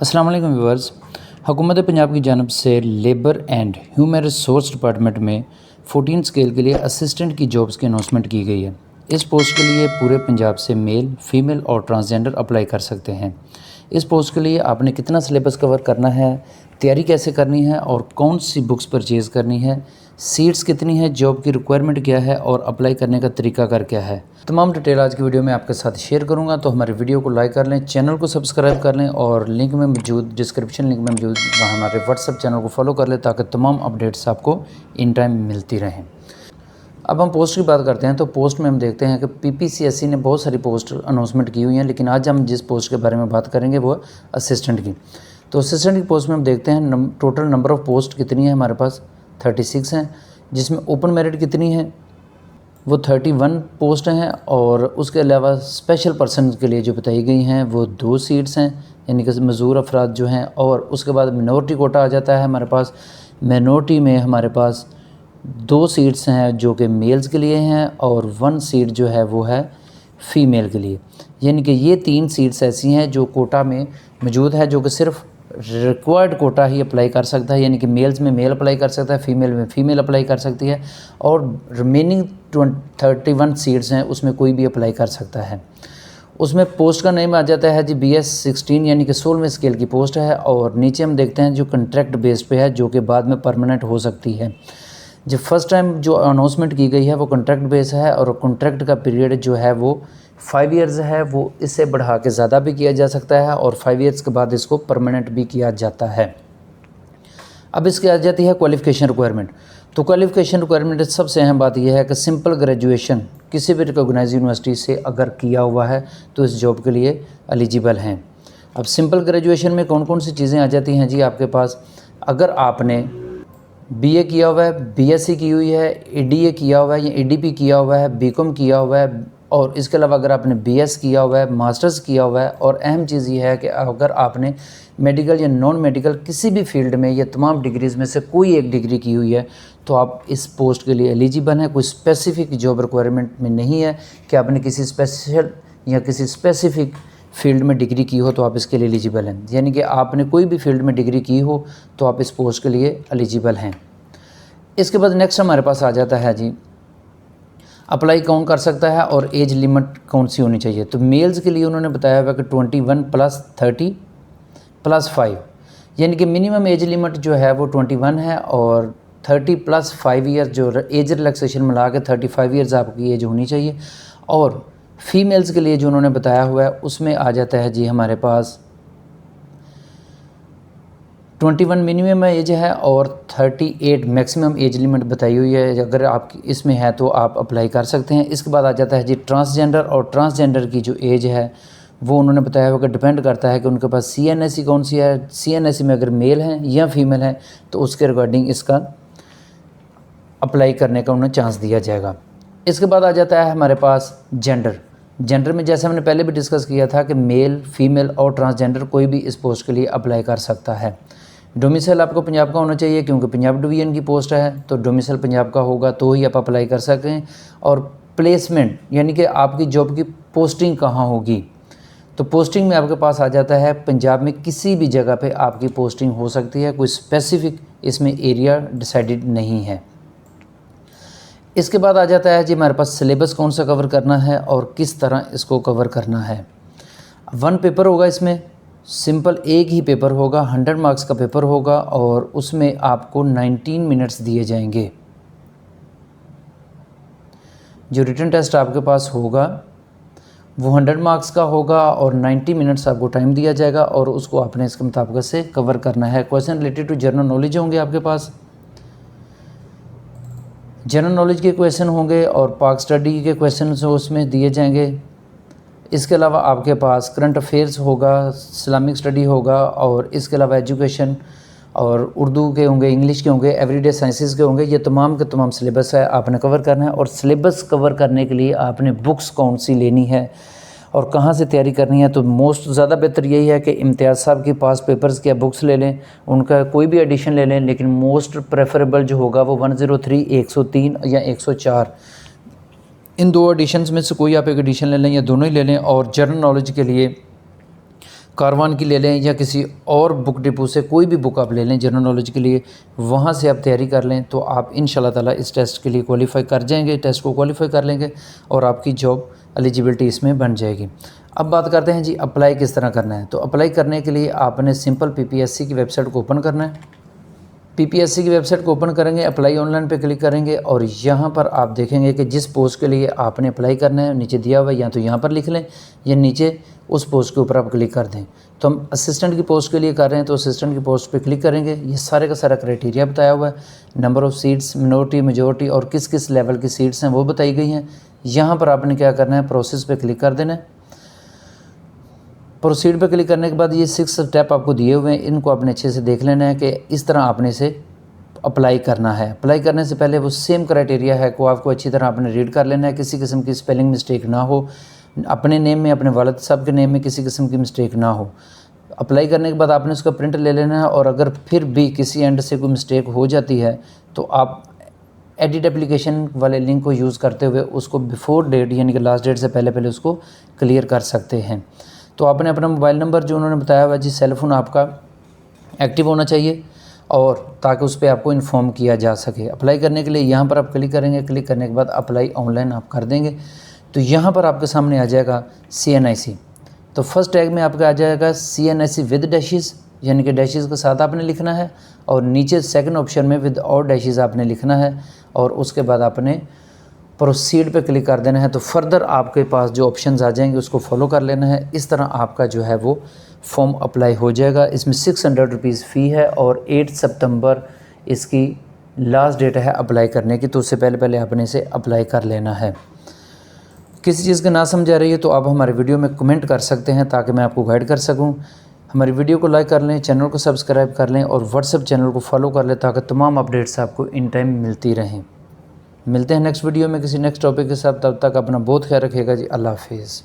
अस्सलाम वालेकुम व्यूअर्स। हुकूमत पंजाब की जानब से labour and human resource department में 14 स्केल के लिए असिस्टेंट की जॉब्स की अनाउंसमेंट की गई है। इस पोस्ट के लिए पूरे पंजाब से मेल, फीमेल और ट्रांसजेंडर अप्लाई कर सकते हैं। इस पोस्ट के लिए आपने कितना सिलेबस कवर करना है, तैयारी कैसे करनी है और कौन सी बुक्स परचेज़ करनी है, सीट्स कितनी है, जॉब की रिक्वायरमेंट क्या है और अप्लाई करने का तरीकाकार क्या है, तमाम डिटेल आज की वीडियो में आपके साथ शेयर करूंगा। तो हमारी वीडियो को लाइक कर लें, चैनल को सब्सक्राइब कर लें और लिंक में मौजूद डिस्क्रिप्शन लिंक में मौजूद वहाँ हमारे व्हाट्सएप चैनल को फॉलो कर लें ताकि तमाम अपडेट्स आपको इन टाइम मिलती रहें। अब हम पोस्ट की बात करते हैं तो पोस्ट में हम देखते हैं कि पीपीसीएससी ने बहुत सारी पोस्ट अनाउंसमेंट की हुई हैं, लेकिन आज हम जिस पोस्ट के बारे में बात करेंगे वो असिस्टेंट की। तो असिस्टेंट की पोस्ट में हम देखते हैं टोटल नंबर ऑफ़ पोस्ट कितनी है, हमारे पास 36 हैं, जिसमें ओपन मेरिट कितनी है वो 31 पोस्ट हैं और उसके अलावा स्पेशल पर्सन के लिए जो बताई गई हैं वो 2 सीट्स हैं, यानी कि मज़ूर अफराद जो हैं। और उसके बाद मिनॉरिटी कोटा आ जाता है हमारे पास। मिनॉरिटी में हमारे पास 2 सीट्स हैं जो कि मेल्स के लिए हैं और 1 सीट जो है वो है फ़ीमेल के लिए, यानी कि ये 3 सीट्स ऐसी हैं जो कोटा में मौजूद है, जो कि सिर्फ रिक्वायर्ड कोटा ही अप्लाई कर सकता है, यानी कि मेल्स में मेल अप्लाई कर सकता है, फीमेल में फ़ीमेल अप्लाई कर सकती है और रिमेनिंग 31 सीट्स हैं उसमें कोई भी अप्लाई कर सकता है। उसमें पोस्ट का नेम आ जाता है जी BS16, यानी कि 16वें स्केल की पोस्ट है। और नीचे हम देखते हैं जो कंट्रैक्ट बेस पे है, जो कि बाद में परमानेंट हो सकती है। जब फर्स्ट टाइम जो अनाउंसमेंट की गई है वो कॉन्ट्रैक्ट बेस है और कॉन्ट्रैक्ट का पीरियड जो है वो 5 ईयर्स है। वो इससे बढ़ा के ज़्यादा भी किया जा सकता है और 5 ईयर्स के बाद इसको परमानेंट भी किया जाता है। अब इसके आ जाती है क्वालिफ़िकेशन रिक्वायरमेंट। तो क्वालिफ़िकेशन रिक्वायरमेंट सबसे अहम बात यह है कि सिंपल ग्रेजुएशन किसी भी रिकॉग्नाइज यूनिवर्सिटी से अगर किया हुआ है तो इस जॉब के लिए एलिजिबल हैं। अब सिंपल ग्रेजुएशन में कौन कौन सी चीज़ें आ जाती हैं जी आपके पास। अगर आपने BA किया हुआ है, BSc की हुई है, EDA किया हुआ है या EDP किया हुआ है, BCom किया हुआ है और इसके अलावा अगर आपने BS किया हुआ है, मास्टर्स किया हुआ है, और अहम चीज़ ये है कि अगर आपने मेडिकल या नॉन मेडिकल किसी भी फील्ड में या तमाम डिग्रीज़ में से कोई एक डिग्री की हुई है तो आप इस पोस्ट के लिए एलिजिबल हैं। कोई स्पेसिफिक जॉब रिक्वायरमेंट में नहीं है कि आपने किसी स्पेशल या किसी स्पेसिफिक फील्ड में डिग्री की हो तो आप इसके लिए एलिजिबल हैं, यानी कि आपने कोई भी फील्ड में डिग्री की हो तो आप इस पोस्ट के लिए एलिजिबल हैं। इसके बाद नेक्स्ट हमारे पास आ जाता है जी अप्लाई कौन कर सकता है और एज लिमिट कौन सी होनी चाहिए। तो मेल्स के लिए उन्होंने बताया हुआ कि 21 + 30 + 5, यानी कि मिनिमम एज लिमिट जो है वो 21 है और 30 + 5 ईयर जो एज रिलैक्सेशन मिला के 35 ईयर्स आपकी एज होनी चाहिए। और फीमेल्स के लिए जो उन्होंने बताया हुआ है उसमें आ जाता है जी हमारे पास 21 मिनिमम एज है और 38 मैक्सिमम एज लिमिट बताई हुई है। अगर आप इसमें है तो आप अप्लाई कर सकते हैं। इसके बाद आ जाता है जी ट्रांसजेंडर, और ट्रांसजेंडर की जो एज है वो उन्होंने बताया हुआ कि डिपेंड करता है कि उनके पास CNSE कौन सी है। CNSE में अगर मेल हैं या फीमेल हैं तो उसके रिगार्डिंग इसका अप्लाई करने का उन्हें चांस दिया जाएगा। इसके बाद आ जाता है हमारे पास जेंडर में जैसे हमने पहले भी डिस्कस किया था कि मेल, फीमेल और ट्रांसजेंडर कोई भी इस पोस्ट के लिए अप्लाई कर सकता है। डोमिसाइल आपको पंजाब का होना चाहिए क्योंकि पंजाब डिवीज़न की पोस्ट है, तो डोमिसाइल पंजाब का होगा तो ही आप अप्लाई कर सकें। और प्लेसमेंट यानी कि आपकी जॉब की पोस्टिंग कहाँ होगी, तो पोस्टिंग में आपके पास आ जाता है पंजाब में किसी भी जगह पे आपकी पोस्टिंग हो सकती है, कोई स्पेसिफिक इसमें एरिया डिसाइडेड नहीं है। इसके बाद आ जाता है जी हमारे पास सिलेबस कौन सा कवर करना है और किस तरह इसको कवर करना है। 1 पेपर होगा, इसमें सिंपल एक ही पेपर होगा, 100 मार्क्स का पेपर होगा और उसमें आपको 19 मिनट्स दिए जाएंगे। जो रिटन टेस्ट आपके पास होगा वो 100 मार्क्स का होगा और 90 मिनट्स आपको टाइम दिया जाएगा और उसको आपने इसके मुताबिक से कवर करना है। Question related to general knowledge होंगे आपके पास, जनरल नॉलेज के क्वेश्चन होंगे और पाक स्टडी के क्वेश्चन उसमें दिए जाएंगे। इसके अलावा आपके पास करंट अफेयर्स होगा, इस्लामिक स्टडी होगा और इसके अलावा एजुकेशन और उर्दू के होंगे, इंग्लिश के होंगे, एवरीडे साइंसेस के होंगे। ये तमाम के तमाम सिलेबस है आपने कवर करना है। और सिलेबस कवर करने के लिए आपने बुक्स कौन सी लेनी है और कहाँ से तैयारी करनी है, तो मोस्ट ज़्यादा बेहतर यही है कि इम्तियाज़ साहब के पास पेपर्स की बुक्स ले लें, उनका कोई भी एडिशन ले लें, लेकिन मोस्ट प्रेफरेबल जो होगा वो 103, 103 या 104, इन 2 एडिशन्स में से कोई आप एक एडिशन ले लें या दोनों ही ले लें। और जनरल नॉलेज के लिए कारवान की ले लें या किसी और बुक डिपो से कोई भी बुक आप ले लें जनरल नॉलेज के लिए, वहाँ से आप तैयारी कर लें तो आप इंशाल्लाह ताला इस टेस्ट के लिए क्वालिफ़ाई कर जाएंगे, टेस्ट को क्वालिफ़ाई कर लेंगे और आपकी जॉब एलिजिबिलिटी इसमें बन जाएगी। अब बात करते हैं जी अप्लाई किस तरह करना है। तो अप्लाई करने के लिए आपने सिंपल पीपीएससी की वेबसाइट को ओपन करना है। पीपीएससी की वेबसाइट को ओपन करेंगे, अप्लाई ऑनलाइन पे क्लिक करेंगे और यहाँ पर आप देखेंगे कि जिस पोस्ट के लिए आपने अप्लाई करना है नीचे दिया हुआ है, या तो यहाँ पर लिख लें या नीचे उस पोस्ट के ऊपर आप क्लिक कर दें। तो हम असिस्टेंट की पोस्ट के लिए कर रहे हैं तो असिस्टेंट की पोस्ट पे क्लिक करेंगे। ये सारे का सारा क्राइटेरिया बताया हुआ है, number of seats, minority, majority और किस किस लेवल की सीट्स हैं वो बताई गई हैं। यहाँ पर आपने क्या करना है, प्रोसेस पे क्लिक कर देना है। प्रोसीड पे क्लिक करने के बाद ये 6 स्टेप आपको दिए हुए हैं, इनको आपने अच्छे से देख लेना है कि इस तरह आपने इसे अप्लाई करना है। अप्लाई करने से पहले वो सेम क्राइटेरिया है को आपको अच्छी तरह आपने रीड कर लेना है, किसी किस्म की स्पेलिंग मिस्टेक ना हो, अपने नेम में, अपने वालिद साहब के नेम में किसी किस्म की मिस्टेक ना हो। अप्लाई करने के बाद आपने उसका प्रिंट ले लेना है और अगर फिर भी किसी एंड से कोई मिस्टेक हो जाती है तो आप एडिट एप्लीकेशन वाले लिंक को यूज़ करते हुए उसको बिफोर डेट यानी कि लास्ट डेट से पहले उसको क्लियर कर सकते हैं। तो आपने अपना मोबाइल नंबर जो उन्होंने बताया हुआ जी, सेल फ़ोन आपका एक्टिव होना चाहिए और ताकि उस पर आपको इन्फॉर्म किया जा सके। अप्लाई करने के लिए यहाँ पर आप क्लिक करेंगे, क्लिक करने के बाद अप्लाई ऑनलाइन आप कर देंगे। तो यहाँ पर आपके सामने आ जाएगा CNIC। तो फर्स्ट टैग में आपका आ जाएगा CNIC विद डैशेस, यानी कि डैशेस के साथ आपने लिखना है और नीचे सेकंड ऑप्शन में विद और डैशेस आपने लिखना है और उसके बाद आपने प्रोसीड पे क्लिक कर देना है। तो फर्दर आपके पास जो ऑप्शंस आ जाएंगे उसको फॉलो कर लेना है। इस तरह आपका जो है वो फॉर्म अप्लाई हो जाएगा। इसमें 600 रुपीज़ फ़ी है और 8 सितंबर इसकी लास्ट डेट है अप्लाई करने की। तो उससे पहले आपने इसे अप्लाई कर लेना है। किसी चीज़ का ना समझ आ रही है तो आप हमारे वीडियो में कमेंट कर सकते हैं ताकि मैं आपको गाइड कर सकूं। हमारी वीडियो को लाइक कर लें, चैनल को सब्सक्राइब कर लें और व्हाट्सएप चैनल को फॉलो कर लें ताकि तमाम अपडेट्स आपको इन टाइम मिलती रहें। मिलते हैं नेक्स्ट वीडियो में किसी नेक्स्ट टॉपिक के साथ। तब तक अपना बहुत ख्याल रखिएगा जी। अल्लाह हाफिज़।